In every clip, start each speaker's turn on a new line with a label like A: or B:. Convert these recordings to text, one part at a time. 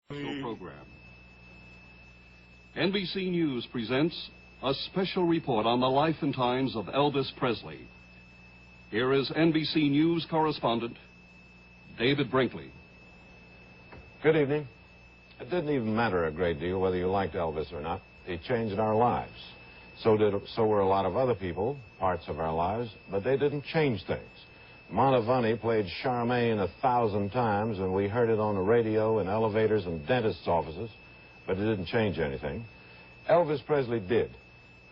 A: Program. NBC News presents a special report on the life and times of Elvis Presley. Here is NBC News correspondent David Brinkley.
B: Good evening. It didn't even matter a great deal whether you liked Elvis or not. He changed our lives. So were a lot of other people, parts of our lives, but they didn't change things. Montavani played Charmaine 1,000 times, and we heard it on the radio in elevators and dentists' offices, but it didn't change anything. Elvis Presley did.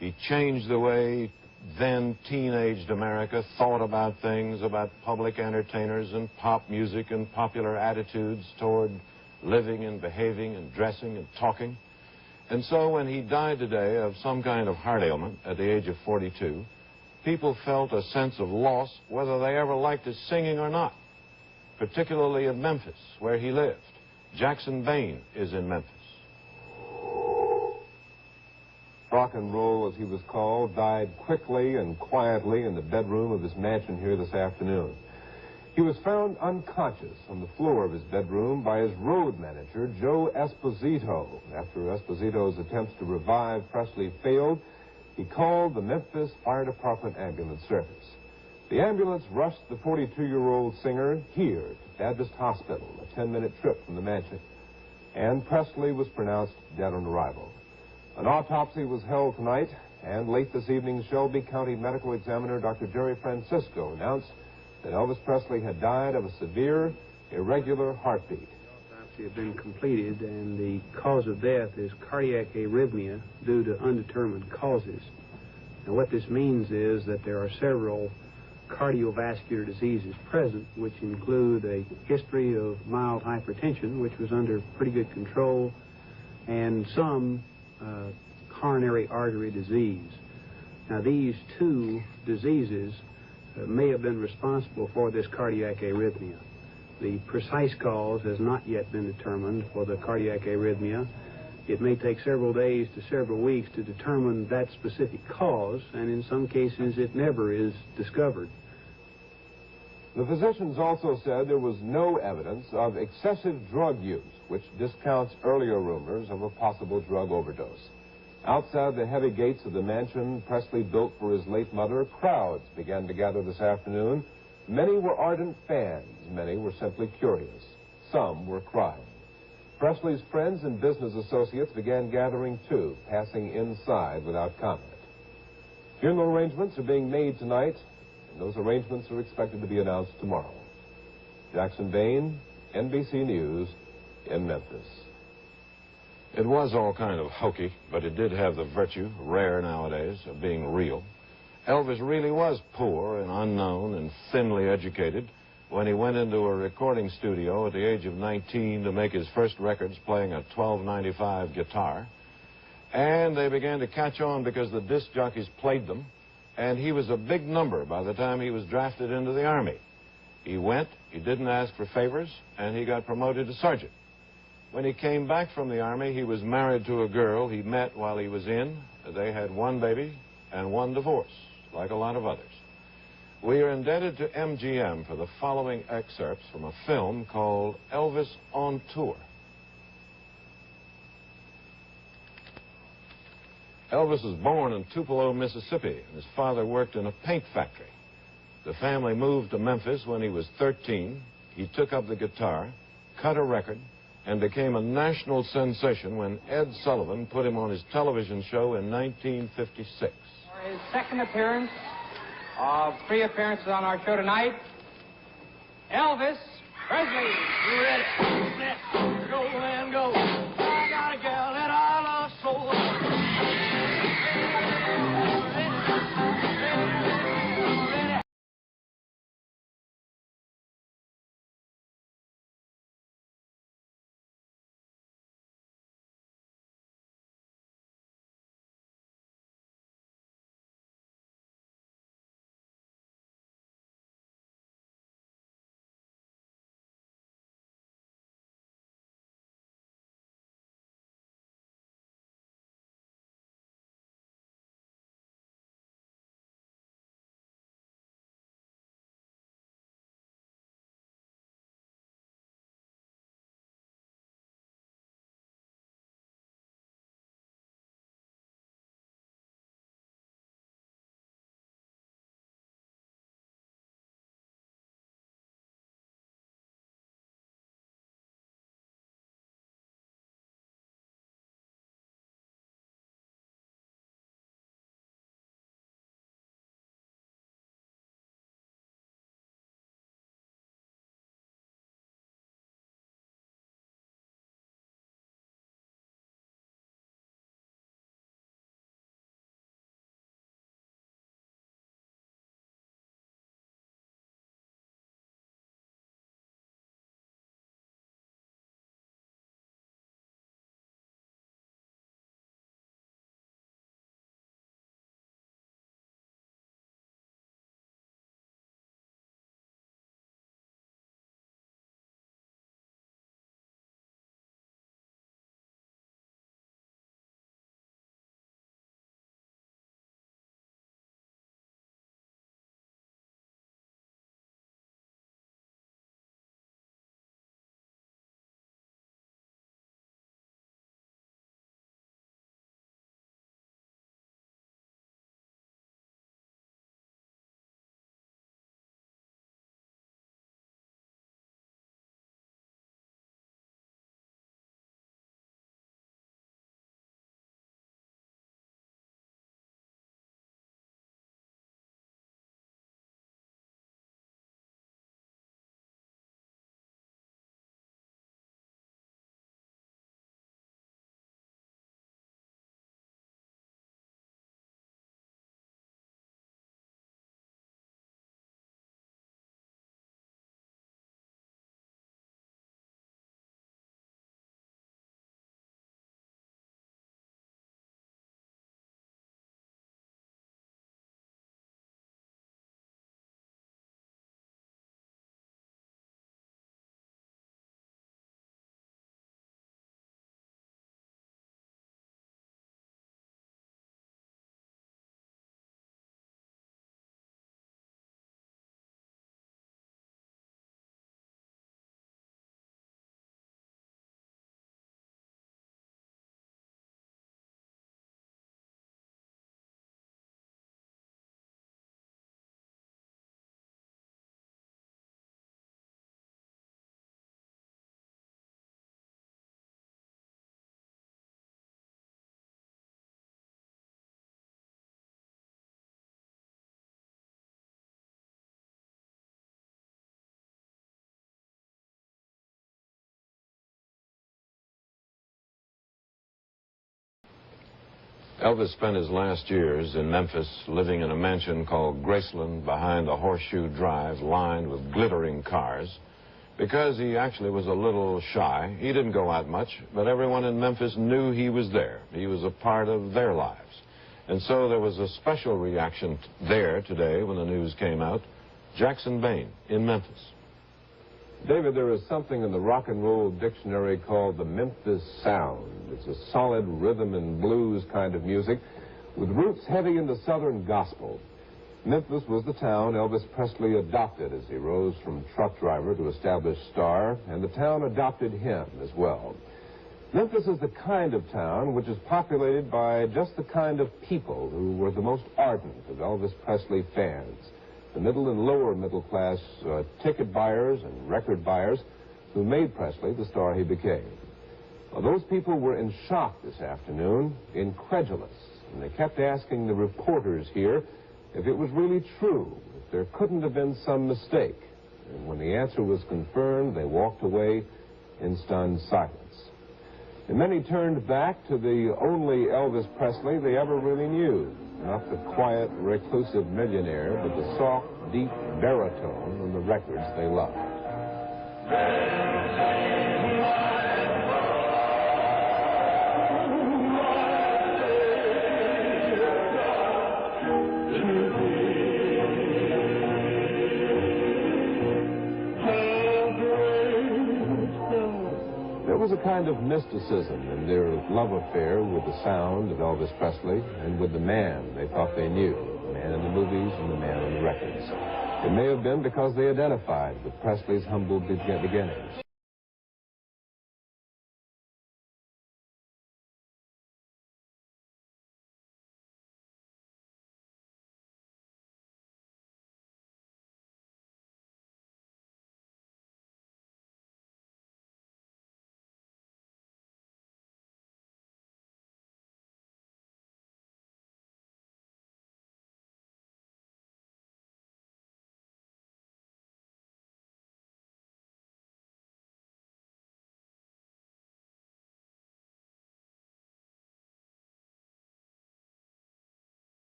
B: He changed the way then teenaged America thought about things, about public entertainers and pop music and popular attitudes toward living and behaving and dressing and talking. And so when he died today of some kind of heart ailment at the age of 42, people felt a sense of loss whether they ever liked his singing or not, particularly in Memphis, where he lived. Jackson Bain is in Memphis.
C: Rock and roll, as he was called, died quickly and quietly in the bedroom of his mansion here this afternoon. He was found unconscious on the floor of his bedroom by his road manager, Joe Esposito. After Esposito's attempts to revive Presley failed, he called the Memphis Fire Department ambulance service. The ambulance rushed the 42-year-old singer here to Baptist Hospital, a 10-minute trip from the mansion. And Presley was pronounced dead on arrival. An autopsy was held tonight, and late this evening, Shelby County Medical Examiner Dr. Jerry Francisco announced that Elvis Presley had died of a severe, irregular heartbeat.
D: The autopsy had been completed, and the cause of death is cardiac arrhythmia due to undetermined causes. Now, what this means is that there are several cardiovascular diseases present, which include a history of mild hypertension, which was under pretty good control, and some coronary artery disease. Now, these two diseases may have been responsible for this cardiac arrhythmia. The precise cause has not yet been determined for the cardiac arrhythmia. It may take several days to several weeks to determine that specific cause, and in some cases it never is discovered.
C: The physicians also said there was no evidence of excessive drug use, which discounts earlier rumors of a possible drug overdose. Outside the heavy gates of the mansion Presley built for his late mother, crowds began to gather this afternoon. Many were ardent fans. Many were simply curious. Some were crying. Presley's friends and business associates began gathering too, passing inside without comment. Funeral arrangements are being made tonight, and those arrangements are expected to be announced tomorrow. Jackson Bain, NBC News, in Memphis.
B: It was all kind of hokey, but it did have the virtue, rare nowadays, of being real. Elvis really was poor and unknown and thinly educated when he went into a recording studio at the age of 19 to make his first records playing a 1295 guitar. And they began to catch on because the disc jockeys played them, and he was a big number by the time he was drafted into the Army. He went, he didn't ask for favors, and he got promoted to sergeant. When he came back from the Army, he was married to a girl he met while he was in. They had one baby and one divorce, like a lot of others. We are indebted to MGM for the following excerpts from a film called Elvis on Tour. Elvis was born in Tupelo, Mississippi, and his father worked in a paint factory. The family moved to Memphis when he was 13. He took up the guitar, cut a record, and became a national sensation when Ed Sullivan put him on his television show in 1956.
E: For his second appearance of 3 appearances on our show tonight, Elvis Presley. You ready? Let's go and go. I got a gal that I love so.
B: Elvis spent his last years in Memphis living in a mansion called Graceland behind a horseshoe drive lined with glittering cars. Because he actually was a little shy, he didn't go out much, but everyone in Memphis knew he was there. He was a part of their lives. And so there was a special reaction there today when the news came out. Jackson Bain in Memphis.
C: David, there is something in the rock and roll dictionary called the Memphis sound. It's a solid rhythm and blues kind of music with roots heavy into Southern gospel. Memphis was the town Elvis Presley adopted as he rose from truck driver to established star, and the town adopted him as well. Memphis is the kind of town which is populated by just the kind of people who were the most ardent of Elvis Presley fans. The middle and lower middle class ticket buyers and record buyers who made Presley the star he became. Well, those people were in shock this afternoon, incredulous, and they kept asking the reporters here if it was really true, if there couldn't have been some mistake. And when the answer was confirmed, they walked away in stunned silence. And many turned back to the only Elvis Presley they ever really knew. Not the quiet, reclusive millionaire, but the soft, deep baritone on the records they loved. There was a kind of mysticism in their love affair with the sound of Elvis Presley and with the man they thought they knew, the man in the movies and the man on the records. It may have been because they identified with Presley's humble beginnings.